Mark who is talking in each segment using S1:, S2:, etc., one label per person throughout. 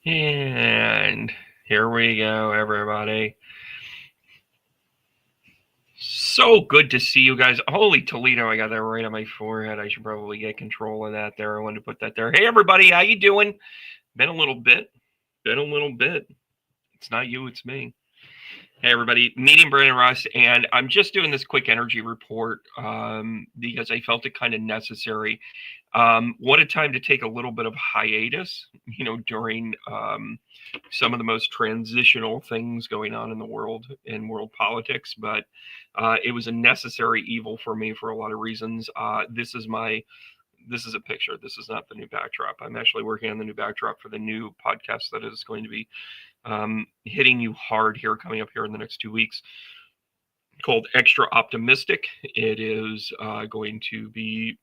S1: And here we go, everybody. So good to see you guys. Holy Toledo, I got that right on my forehead. I should probably get control of that there. I wanted to put that there. Hey, everybody, how you doing? Been a little bit. Been a little bit. It's not you, it's me. Hey, everybody, meeting Brandon Ross, and I'm just doing this quick energy report because I felt it kind of necessary. What a time to take a little bit of hiatus, during some of the most transitional things going on in the world, in world politics. But it was a necessary evil for me for a lot of reasons. This is a picture. This is not the new backdrop. I'm actually working on the new backdrop for the new podcast that is going to be hitting you hard here coming up here in the next 2 weeks, called Extra Optimistic. It is going to be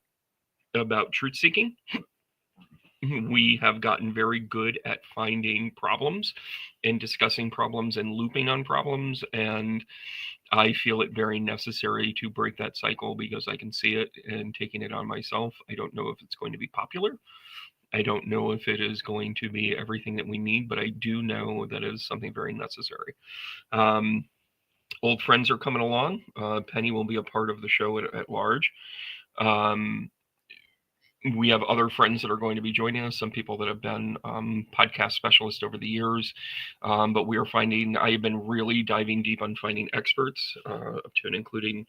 S1: about truth seeking. We have gotten very good at finding problems and discussing problems and looping on problems. And I feel it very necessary to break that cycle because I can see it and taking it on myself. I don't know if it's going to be popular. I don't know if it is going to be everything that we need, but I do know that it is something very necessary. Um, Old friends are coming along. Penny will be a part of the show at large. Um, we have other friends that are going to be joining us, some people that have been podcast specialists over the years. But we are finding, I have been really diving deep on finding experts, up to and including,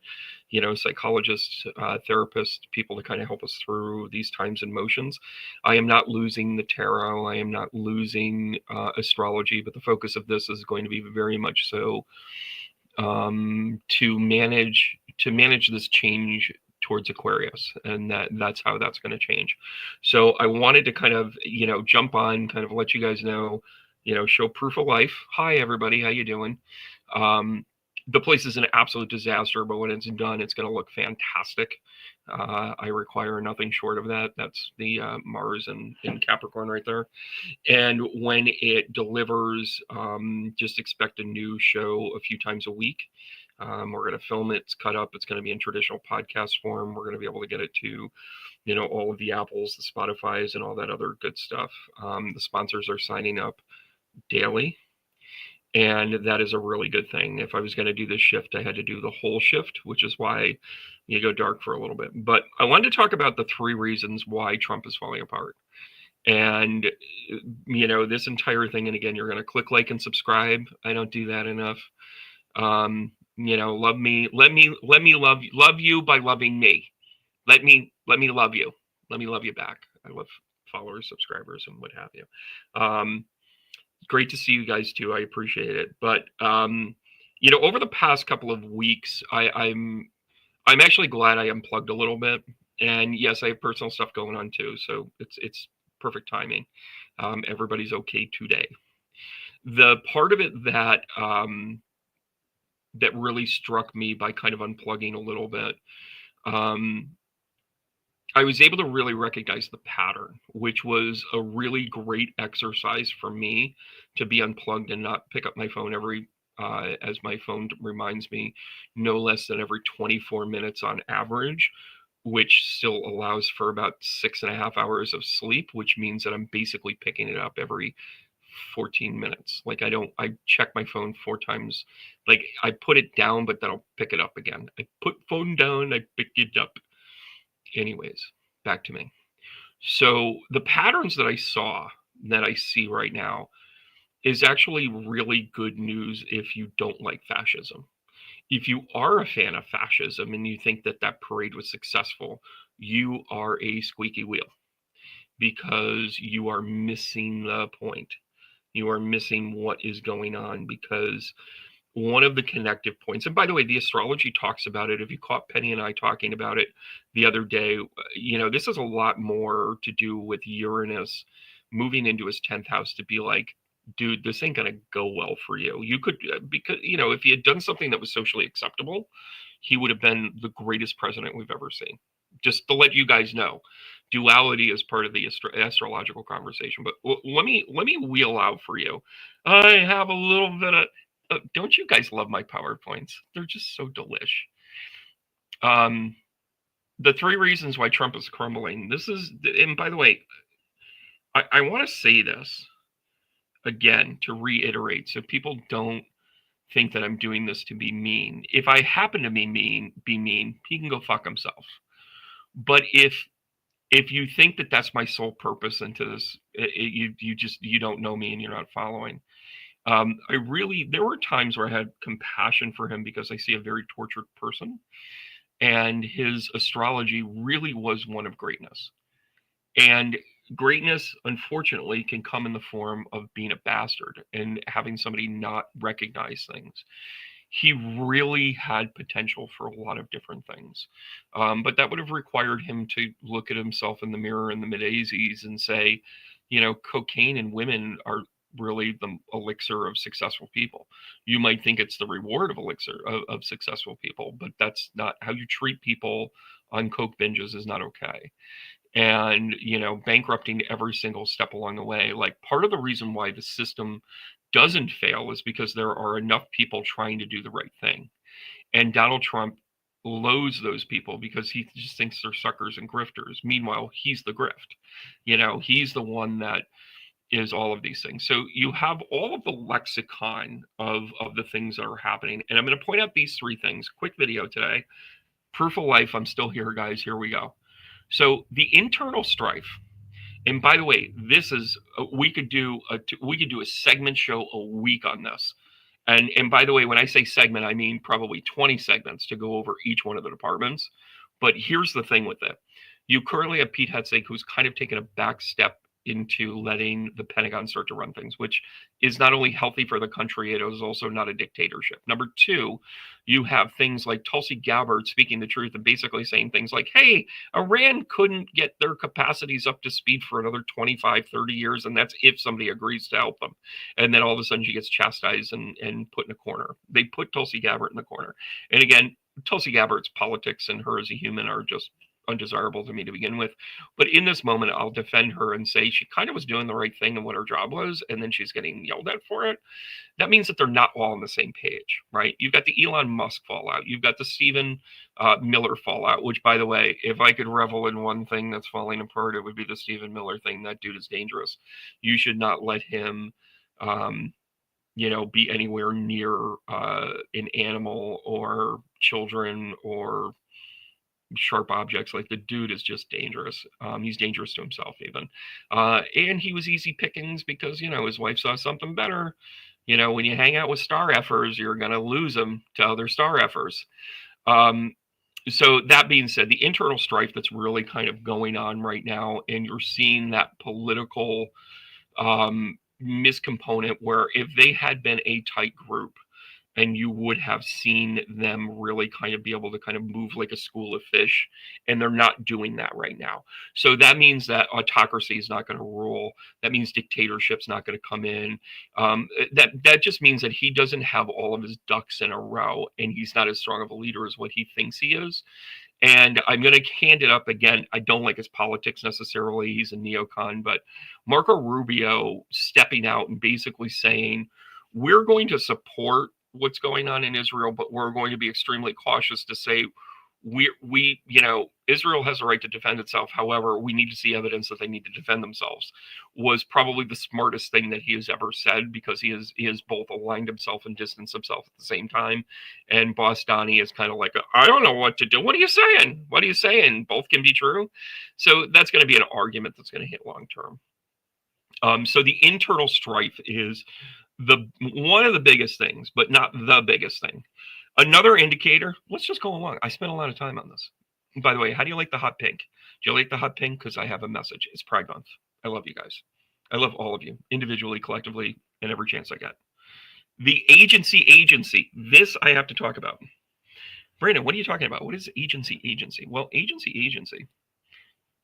S1: psychologists, therapists, people to kind of help us through these times and motions. I am not losing the tarot. I am not losing astrology, but the focus of this is going to be very much so to manage this change towards Aquarius, and that's how that's going to change. So I wanted to kind of jump on, kind of let you guys know, show proof of life. Hi everybody, how you doing? The place is an absolute disaster, but when it's done, it's going to look fantastic. I require nothing short of that. That's the Mars in Capricorn right there. And when it delivers, just expect a new show a few times a week. We're going to film it. It's cut up. It's going to be in traditional podcast form. We're going to be able to get it to, all of the Apples, the Spotify's, and all that other good stuff. The sponsors are signing up daily. And that is a really good thing. If I was going to do this shift, I had to do the whole shift, which is why you go dark for a little bit. But I wanted to talk about the 3 reasons why Trump is falling apart. And this entire thing, and again, you're going to click like and subscribe. I don't do that enough. Love me, let me love you by loving me. Let me love you. Let me love you back. I love followers, subscribers, and what have you. Great to see you guys too. I appreciate it. But over the past couple of weeks, I'm actually glad I unplugged a little bit. And yes, I have personal stuff going on too, so it's perfect timing. Everybody's okay today. The part of it that that really struck me by kind of unplugging a little bit, I was able to really recognize the pattern, which was a really great exercise for me to be unplugged and not pick up my phone as my phone reminds me, no less than every 24 minutes on average, which still allows for about 6.5 hours of sleep, which means that I'm basically picking it up every 14 minutes. Like I check my phone 4 times. Like I put it down, but then I'll pick it up again. I put phone down, I pick it up. Anyways, back to me. So the patterns that I see right now is actually really good news if you don't like fascism. If you are a fan of fascism and you think that that parade was successful, you are a squeaky wheel because you are missing the point. You are missing what is going on because one of the connective points, and by the way, the astrology talks about it. If you caught Penny and I talking about it the other day, this is a lot more to do with Uranus moving into his 10th house to be like, dude, this ain't going to go well for you. You could, because, if he had done something that was socially acceptable, he would have been the greatest president we've ever seen. Just to let you guys know, duality is part of the astrological conversation. But let me wheel out for you. I have a little bit of. Don't you guys love my PowerPoints? They're just so delish. The 3 reasons why Trump is crumbling. This is, and by the way, I want to say this. again, to reiterate, so people don't think that I'm doing this to be mean. If I happen to be mean, he can go fuck himself. But if you think that that's my sole purpose into this, you don't know me and you're not following. There were times where I had compassion for him because I see a very tortured person, and his astrology really was one of greatness. And greatness, unfortunately, can come in the form of being a bastard and having somebody not recognize things. He really had potential for a lot of different things. But that would have required him to look at himself in the mirror in the mid 80s and say, cocaine and women are really the elixir of successful people. You might think it's the reward of elixir of successful people, but that's not how you treat people on coke binges is not okay. And bankrupting every single step along the way. Like, part of the reason why the system doesn't fail is because there are enough people trying to do the right thing, and Donald Trump loathes those people because he just thinks they're suckers and grifters. Meanwhile, he's the grift. He's the one that is all of these things. So you have all of the lexicon of the things that are happening, and I'm going to point out these three things. Quick video today. Proof of life. I'm still here, guys. Here we go. So the internal strife, and by the way, this is we could do a segment show a week on this. And by the way, when I say segment, I mean probably 20 segments to go over each one of the departments. But here's the thing with it: you currently have Pete Hegseth, who's kind of taken a back step into letting the Pentagon start to run things, which is not only healthy for the country, it is also not a dictatorship. Number two, you have things like Tulsi Gabbard speaking the truth and basically saying things like, hey, Iran couldn't get their capacities up to speed for another 25, 30 years, and that's if somebody agrees to help them. And then all of a sudden she gets chastised and put in a corner. They put Tulsi Gabbard in the corner. And again, Tulsi Gabbard's politics and her as a human are just undesirable to me to begin with. But in this moment, I'll defend her and say she kind of was doing the right thing and what her job was, and then she's getting yelled at for it. That means that they're not all on the same page, right? You've got the Elon Musk fallout. You've got the Stephen Miller fallout, which, by the way, if I could revel in one thing that's falling apart, it would be the Stephen Miller thing. That dude is dangerous. You should not let him be anywhere near an animal or children or sharp objects. Like, the dude is just dangerous. He's dangerous to himself even. And he was easy pickings because, his wife saw something better. When you hang out with star effers, you're going to lose them to other star effers. So that being said, the internal strife that's really kind of going on right now, and you're seeing that political miscomponent where if they had been a tight group, and you would have seen them really kind of be able to kind of move like a school of fish, and they're not doing that right now. So that means that autocracy is not going to rule. That means dictatorship's not going to come in. That just means that he doesn't have all of his ducks in a row, and he's not as strong of a leader as what he thinks he is. And I'm going to hand it up again. I don't like his politics necessarily. He's a neocon, but Marco Rubio stepping out and basically saying, we're going to support what's going on in Israel, but we're going to be extremely cautious to say Israel has a right to defend itself. However, we need to see evidence that they need to defend themselves, was probably the smartest thing that he has ever said, because he has both aligned himself and distanced himself at the same time. And Boss Donnie is kind of like, I don't know what to do. What are you saying? What are you saying? Both can be true. So that's going to be an argument that's going to hit long term. So the internal strife is one of the biggest things, but not the biggest thing. Another indicator, let's just go along. I spent a lot of time on this. By the way, how do you like the hot pink? Do you like the hot pink? Because I have a message. It's Pride Month. I love you guys. I love all of you, individually, collectively, and every chance I get. The agency. This I have to talk about. Brandon, what are you talking about? What is agency? Well, agency.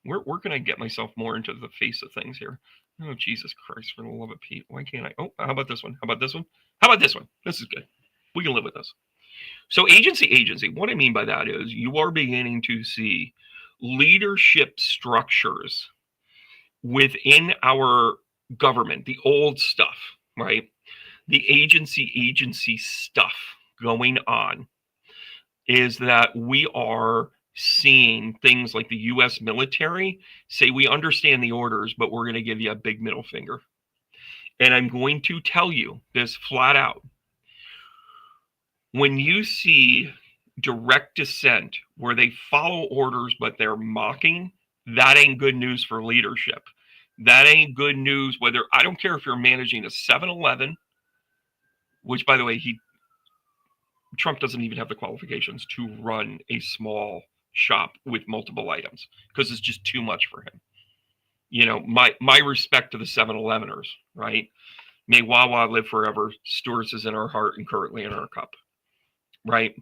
S1: Where can I get myself more into the face of things here? Oh, Jesus Christ, for the love of Pete. Why can't I? Oh, how about this one? How about this one? How about this one? This is good. We can live with this. So agency. What I mean by that is you are beginning to see leadership structures within our government, the old stuff, right? The agency stuff going on is that we are seeing things like the U.S. military say, we understand the orders, but we're going to give you a big middle finger. And I'm going to tell you this flat out. When you see direct dissent where they follow orders but they're mocking, that ain't good news for leadership. That ain't good news whether I don't care if you're managing a 7-Eleven, which by the way, Trump doesn't even have the qualifications to run a small shop with multiple items because it's just too much for him. You know, my respect to the 7-Eleveners, right? May Wawa live forever. Stewart's is in our heart and currently in our cup, right?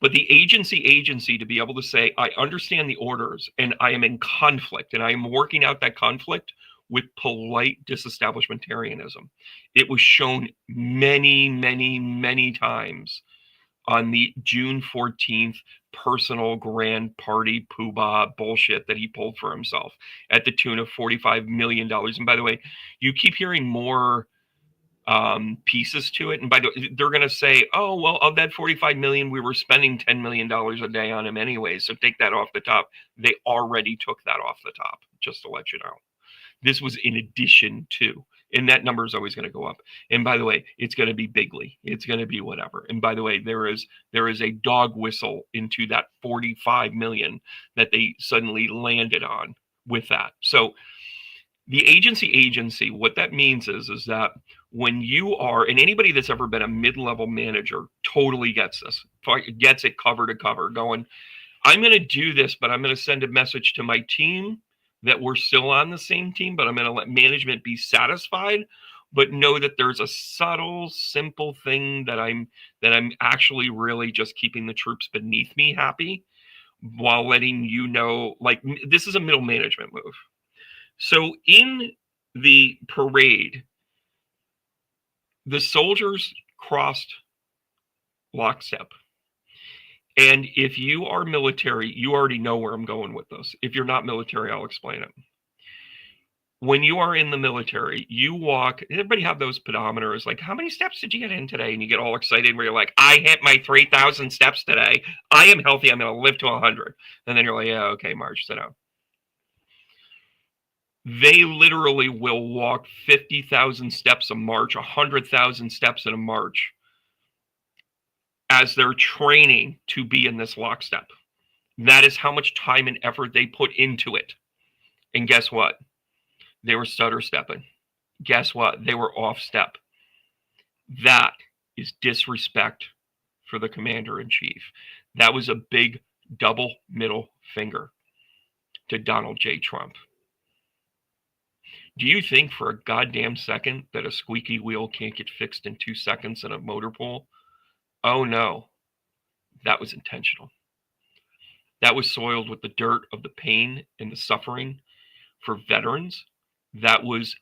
S1: But the agency to be able to say, I understand the orders and I am in conflict and I am working out that conflict with polite disestablishmentarianism. It was shown many, many, many times on the June 14th personal grand party poobah bullshit that he pulled for himself at the tune of $45 million. And by the way, you keep hearing more pieces to it. And by the way, they're going to say, oh, well, of that 45 million, we were spending $10 million a day on him anyway. So take that off the top. They already took that off the top, just to let you know. This was in addition to, and that number is always going to go up. And by the way, it's going to be bigly. It's going to be whatever. And by the way, there is a dog whistle into that 45 million that they suddenly landed on with that. So the agency, what that means is that when you are, and anybody that's ever been a mid-level manager totally gets this, gets it cover to cover, going, I'm going to do this, but I'm going to send a message to my team that we're still on the same team, but I'm going to let management be satisfied, but know that there's a subtle, simple thing that I'm actually really just keeping the troops beneath me happy while letting you know, like, this is a middle management move. So in the parade, the soldiers crossed lockstep. And if you are military, you already know where I'm going with this. If you're not military, I'll explain it. When you are in the military, you walk, everybody have those pedometers, like, how many steps did you get in today? And you get all excited where you're like, I hit my 3,000 steps today. I am healthy. I'm going to live to 100. And then you're like, yeah, okay, Marge, sit down. They literally will walk 50,000 steps a march, 100,000 steps in a march as they're training to be in this lockstep. That is how much time and effort they put into it. And guess what? They were stutter stepping. Guess what? They were off step. That is disrespect for the commander in chief. That was a big double middle finger to Donald J. Trump. Do you think for a goddamn second that a squeaky wheel can't get fixed in 2 seconds in a motor pool? Oh no, that was intentional. That was soiled with the dirt of the pain and the suffering for veterans. That was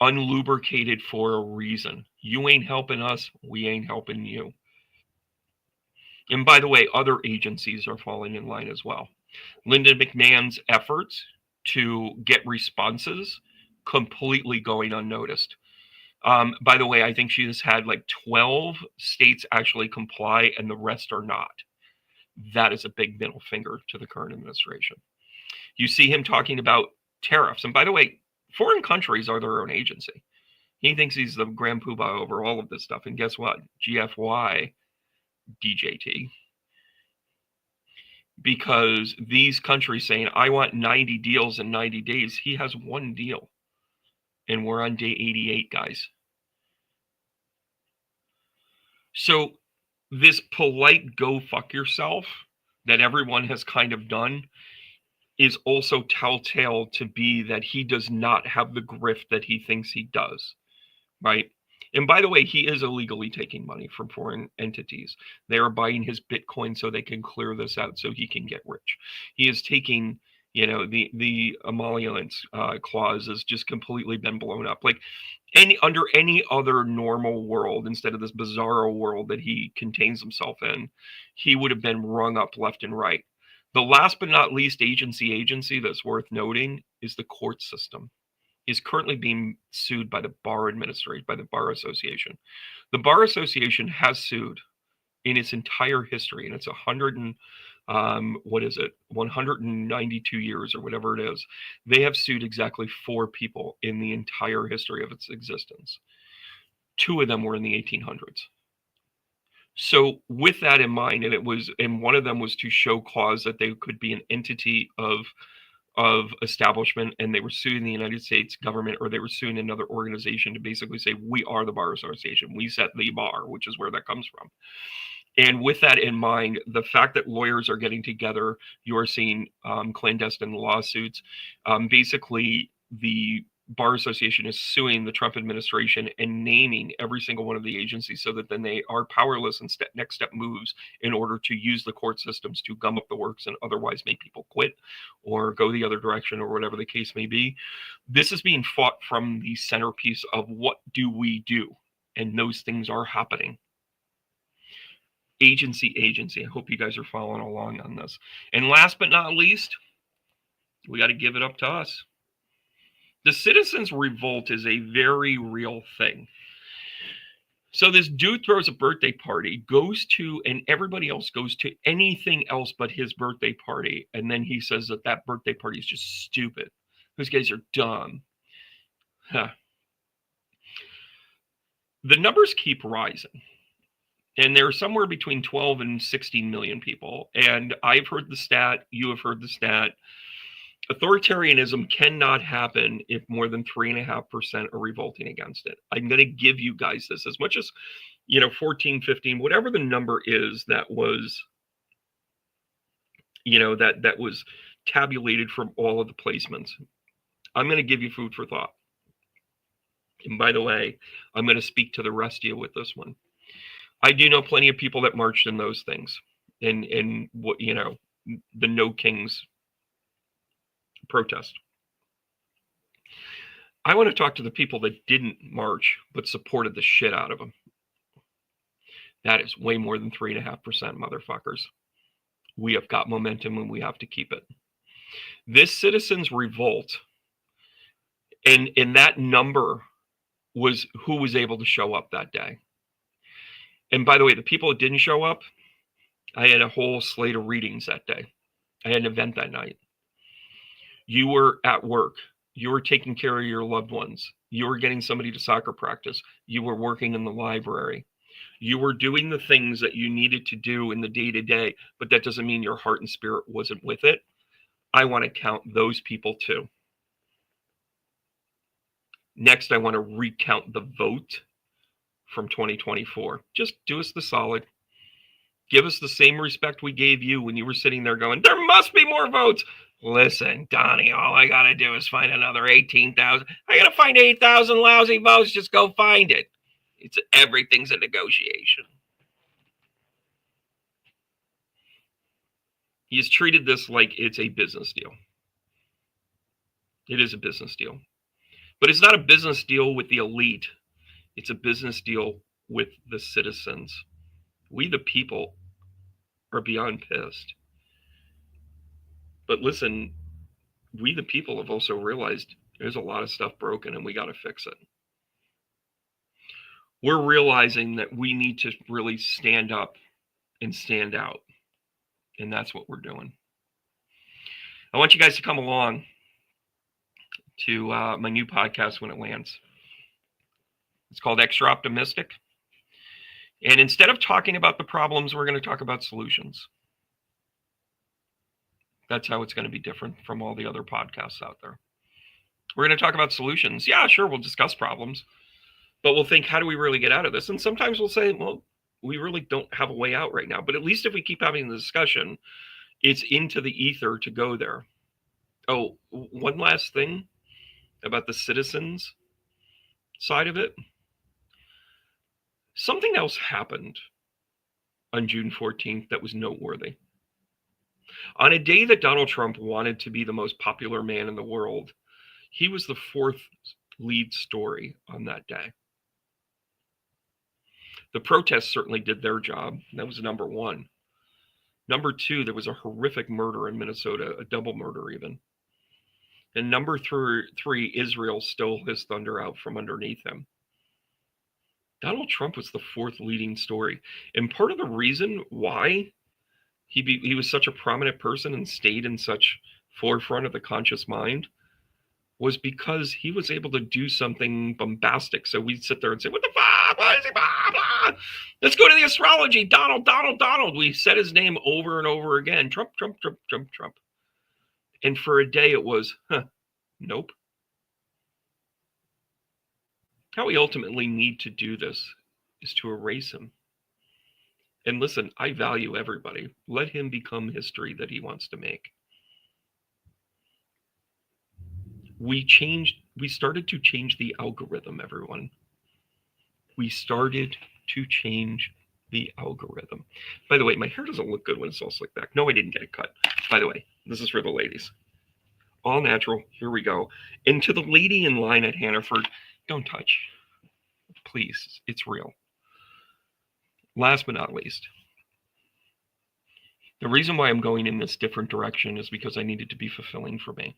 S1: unlubricated for a reason. You ain't helping us, we ain't helping you. And by the way, other agencies are falling in line as well. Linda McMahon's efforts to get responses completely going unnoticed. By the way, I think she has had like 12 states actually comply and the rest are not. That is a big middle finger to the current administration. You see him talking about tariffs. And by the way, foreign countries are their own agency. He thinks he's the grand poobah over all of this stuff. And guess what? GFY, DJT. Because these countries saying, I want 90 deals in 90 days. He has one deal. And we're on day 88, guys. So this polite go fuck yourself that everyone has kind of done is also telltale to be that he does not have the grift that he thinks he does, right? And by the way, he is illegally taking money from foreign entities. They are buying his Bitcoin so they can clear this out so he can get rich. He is taking, the emoluments clause has just completely been blown up. Like under any other normal world, instead of this bizarro world that he contains himself in, he would have been rung up left and right. The last but not least agency that's worth noting is the court system. Is currently being sued by the Bar Administration, by the Bar Association. The Bar Association has sued in its entire history, and it's what is it, 192 years or whatever it is. They have sued exactly 4 people in the entire history of its existence. 2 of them were in the 1800s. So with that in mind, and one of them was to show cause that they could be an entity of establishment, and they were suing the United States government, or they were suing another organization to basically say, we are the Bar Association. We set the bar, which is where that comes from. And with that in mind, the fact that lawyers are getting together, you are seeing clandestine lawsuits. Basically, the Bar Association is suing the Trump administration and naming every single one of the agencies, so that then they are powerless and next step moves in order to use the court systems to gum up the works and otherwise make people quit or go the other direction, or whatever the case may be. This is being fought from the centerpiece of what do we do? And those things are happening. Agency. I hope you guys are following along on this. And last but not least, we got to give it up to us. The citizens' revolt is a very real thing. So this dude throws a birthday party, goes to, and everybody else goes to anything else but his birthday party. And then he says that birthday party is just stupid. Those guys are dumb. Huh. The numbers keep rising. And there are somewhere between 12 and 16 million people. And I've heard the stat, you have heard the stat. Authoritarianism cannot happen if more than 3.5% are revolting against it. I'm going to give you guys this, as much as, 14, 15, whatever the number is that was, that was tabulated from all of the placements. I'm going to give you food for thought. And by the way, I'm going to speak to the rest of you with this one. I do know plenty of people that marched in those things, in what, the No Kings protest. I want to talk to the people that didn't march but supported the shit out of them. That is way more than 3.5%, motherfuckers. We have got momentum and we have to keep it. This citizens' revolt, and that number was who was able to show up that day. And by the way, the people that didn't show up, I had a whole slate of readings that day. I had an event that night. You were at work. You were taking care of your loved ones. You were getting somebody to soccer practice. You were working in the library. You were doing the things that you needed to do in the day-to-day, but that doesn't mean your heart and spirit wasn't with it. I want to count those people too. Next, I want to recount the vote from 2024. Just do us the solid. Give us the same respect we gave you when you were sitting there going, there must be more votes. Listen, Donnie, all I got to do is find another 18,000. I got to find 8,000 lousy votes. Just go find it. Everything's a negotiation. He's treated this like it's a business deal. It is a business deal. But it's not a business deal with the elite. It's a business deal with the citizens. We, the people, are beyond pissed. But listen, we, the people, have also realized there's a lot of stuff broken and we got to fix it. We're realizing that we need to really stand up and stand out. And that's what we're doing. I want you guys to come along to my new podcast when it lands. It's called Extra Optimistic. And instead of talking about the problems, we're going to talk about solutions. That's how it's going to be different from all the other podcasts out there. We're going to talk about solutions. Yeah, sure, we'll discuss problems. But we'll think, how do we really get out of this? And sometimes we'll say, well, we really don't have a way out right now. But at least if we keep having the discussion, it's into the ether to go there. Oh, one last thing about the citizens side of it. Something else happened on June 14th that was noteworthy. On a day that Donald Trump wanted to be the most popular man in the world, he was the 4th lead story on that day. The protests certainly did their job. That was number 1. Number 2, there was a horrific murder in Minnesota, a double murder even. And number 3, Israel stole his thunder out from underneath him. Donald Trump was the 4th leading story. And part of the reason why he was such a prominent person and stayed in such forefront of the conscious mind was because he was able to do something bombastic. So we'd sit there and say, what the fuck? Why is he blah, blah? Let's go to the astrology. Donald, Donald, Donald. We said his name over and over again. Trump, Trump, Trump, Trump, Trump. And for a day it was, nope. How we ultimately need to do this is to erase him. And listen, I value everybody. Let him become history that he wants to make. We started to change the algorithm, everyone. We started to change the algorithm. By the way, my hair doesn't look good when it's all slicked back. No, I didn't get it cut. By the way, this is for the ladies. All natural. Here we go. And to the lady in line at Hannaford, don't touch. Please, it's real. Last but not least, the reason why I'm going in this different direction is because I needed to be fulfilling for me.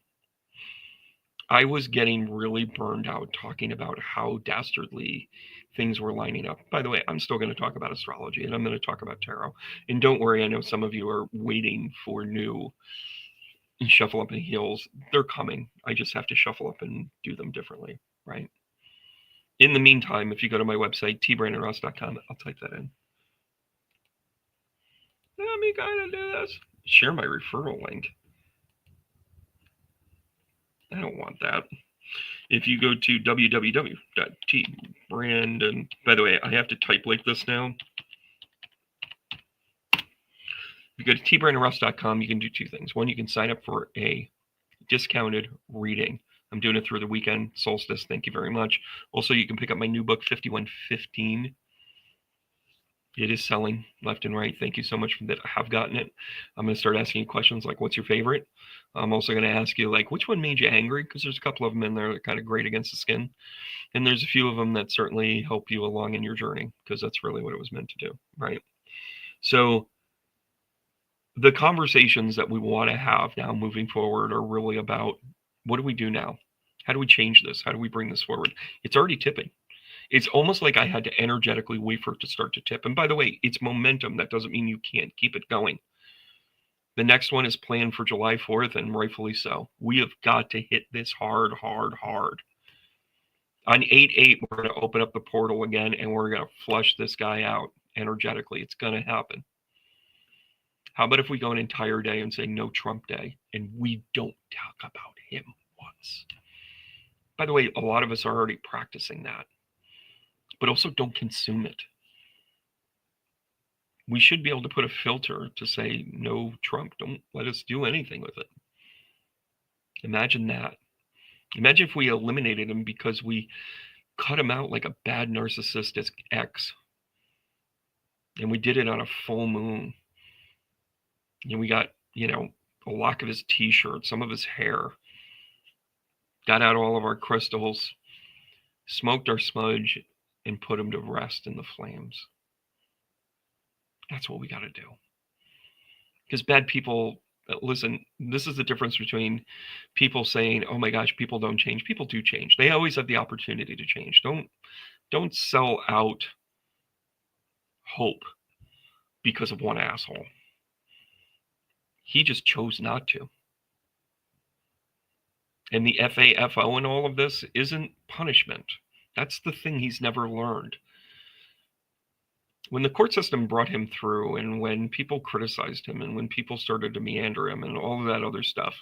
S1: I was getting really burned out talking about how dastardly things were lining up. By the way, I'm still going to talk about astrology and I'm going to talk about tarot. And don't worry, I know some of you are waiting for new shuffle up and heals. They're coming. I just have to shuffle up and do them differently, right? In the meantime, if you go to my website, tbrandonross.com, I'll type that in. Let me kind of do this. Share my referral link. I don't want that. If you go to www.tbrandon, by the way, I have to type like this now. If you go to tbrandonross.com, you can do two things. One, you can sign up for a discounted reading. I'm doing it through the weekend solstice. Thank you very much. Also, you can pick up my new book, 5115. It is selling left and right. Thank you so much that I have gotten it. I'm going to start asking you questions like, what's your favorite? I'm also going to ask you, like, which one made you angry? Because there's a couple of them in there that are kind of great against the skin. And there's a few of them that certainly help you along in your journey, because that's really what it was meant to do, right? So the conversations that we want to have now moving forward are really about, what do we do now? How do we change this? How do we bring this forward? It's already tipping. It's almost like I had to energetically wait for it to start to tip. And by the way, it's momentum. That doesn't mean you can't keep it going. The next one is planned for July 4th, and rightfully so. We have got to hit this hard, hard, hard. On 8/8, we're going to open up the portal again, and we're going to flush this guy out energetically. It's going to happen. How about if we go an entire day and say no Trump Day, and we don't talk about him once? By the way, a lot of us are already practicing that. But also don't consume it. We should be able to put a filter to say, no, Trump, don't let us do anything with it. Imagine that. Imagine if we eliminated him because we cut him out like a bad narcissistic ex. And we did it on a full moon. And we got, a lock of his t-shirt, some of his hair. Got out all of our crystals, smoked our smudge, and put him to rest in the flames. That's what we got to do. Because bad people, listen, this is the difference between people saying, oh my gosh, people don't change. People do change. They always have the opportunity to change. Don't sell out hope because of one asshole. He just chose not to. And the FAFO in all of this isn't punishment. That's the thing he's never learned. When the court system brought him through, and when people criticized him, and when people started to meander him and all of that other stuff,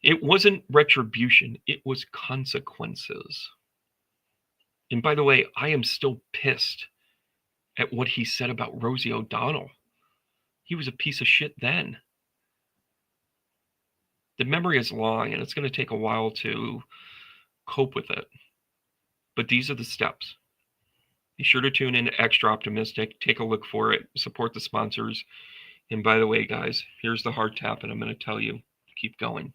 S1: it wasn't retribution, it was consequences. And by the way, I am still pissed at what he said about Rosie O'Donnell. He was a piece of shit then. The memory is long, and it's going to take a while to cope with it. But these are the steps. Be sure to tune in to Extra Optimistic. Take a look for it. Support the sponsors. And by the way, guys, here's the hard tap, and I'm going to tell you, keep going.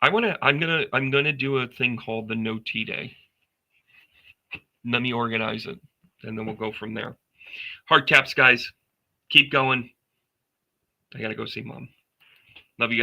S1: I'm gonna do a thing called the No Tea Day. Let me organize it, and then we'll go from there. Hard taps, guys. Keep going. I gotta go see Mom. Love you guys.